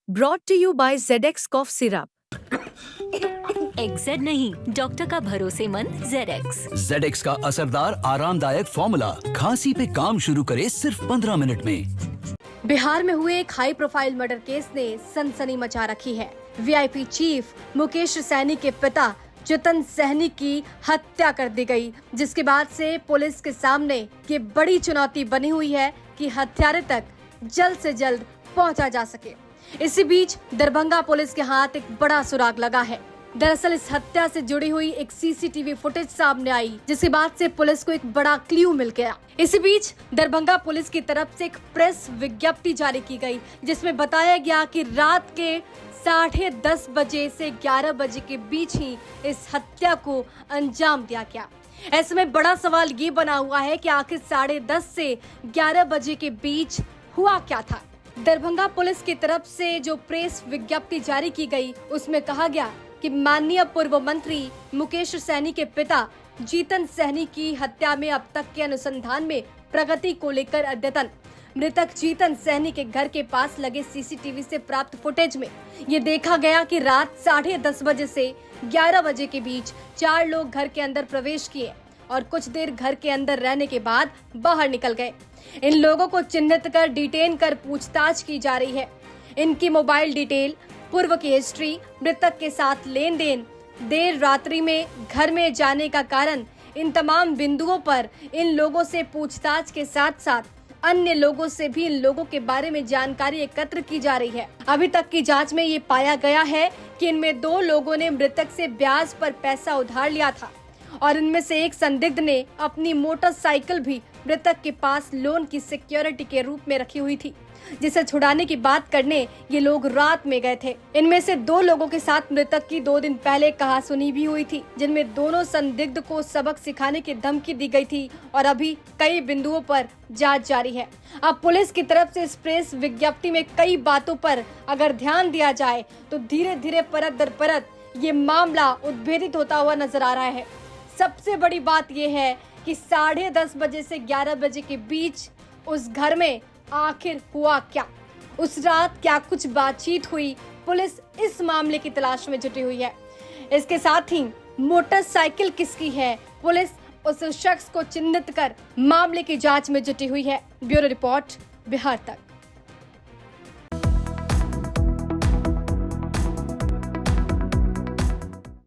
Brought to you by ZX Cough Syrup. XZ नहीं, doctor का भरोसेमंद ZX। ZX का असरदार आरामदायक फॉर्मूला खांसी पे काम शुरू करे सिर्फ 15 मिनट में। बिहार में हुए एक हाई प्रोफाइल मर्डर केस ने सनसनी मचा रखी है। वीआईपी चीफ मुकेश सैनी के पिता जितन सहनी की हत्या कर दी गई, जिसके बाद से पुलिस के सामने ये बड़ी चुनौती बनी हुई है कि हत्यारे तक जल्द से जल्द पहुंचा जा सके। इसी बीच दरभंगा पुलिस के हाथ एक बड़ा सुराग लगा है। दरअसल इस हत्या से जुड़ी हुई एक सीसीटीवी फुटेज सामने आई, जिसके बाद से पुलिस को एक बड़ा क्लू मिल गया। इसी बीच दरभंगा पुलिस की तरफ से एक प्रेस विज्ञप्ति जारी की गई, जिसमें बताया गया कि रात के 10:30 बजे से 11 बजे के बीच ही इस हत्या को अंजाम दिया गया। ऐसे में बड़ा सवाल ये बना हुआ है कि आखिर 10:30 से 11 बजे के बीच हुआ क्या था। दरभंगा पुलिस की तरफ से जो प्रेस विज्ञप्ति जारी की गई, उसमें कहा गया कि माननीय पूर्व मंत्री मुकेश सैनी के पिता जीतन सहनी की हत्या में अब तक के अनुसंधान में प्रगति को लेकर अद्यतन मृतक जीतन सहनी के घर के पास लगे सीसीटीवी से प्राप्त फुटेज में ये देखा गया कि रात 10:30 बजे से 11 बजे के बीच 4 लोग घर के अंदर प्रवेश किए और कुछ देर घर के अंदर रहने के बाद बाहर निकल गए। इन लोगों को चिन्हित कर डिटेन कर पूछताछ की जा रही है। इनकी मोबाइल डिटेल, पूर्व की हिस्ट्री, मृतक के साथ लेन देन, देर रात्रि में घर में जाने का कारण, इन तमाम बिंदुओं पर इन लोगों से पूछताछ के साथ साथ अन्य लोगों से भी इन लोगों के बारे में जानकारी एकत्र की जा रही है। अभी तक की जांच में ये पाया गया है कि इनमें 2 लोगों ने मृतक से ब्याज पर पैसा उधार लिया था और इनमें से एक संदिग्ध ने अपनी मोटरसाइकिल भी मृतक के पास लोन की सिक्योरिटी के रूप में रखी हुई थी, जिसे छुड़ाने की बात करने ये लोग रात में गए थे। इनमें से 2 लोगों के साथ मृतक की 2 दिन पहले कहासुनी भी हुई थी, जिनमें दोनों संदिग्ध को सबक सिखाने की धमकी दी गई थी और अभी कई बिंदुओं पर जांच जारी है। अब पुलिस की तरफ से इस प्रेस विज्ञप्ति में कई बातों पर अगर ध्यान दिया जाए तो धीरे धीरे परत दर परत ये मामला उद्भेदित होता हुआ नजर आ रहा है। सबसे बड़ी बात यह है कि 10:30 बजे से 11 बजे के बीच उस घर में आखिर हुआ क्या, उस रात क्या कुछ बातचीत हुई, पुलिस इस मामले की तलाश में जुटी हुई है। इसके साथ ही मोटरसाइकिल किसकी है, पुलिस उस शख्स को चिन्हित कर मामले की जांच में जुटी हुई है। ब्यूरो रिपोर्ट, बिहार तक।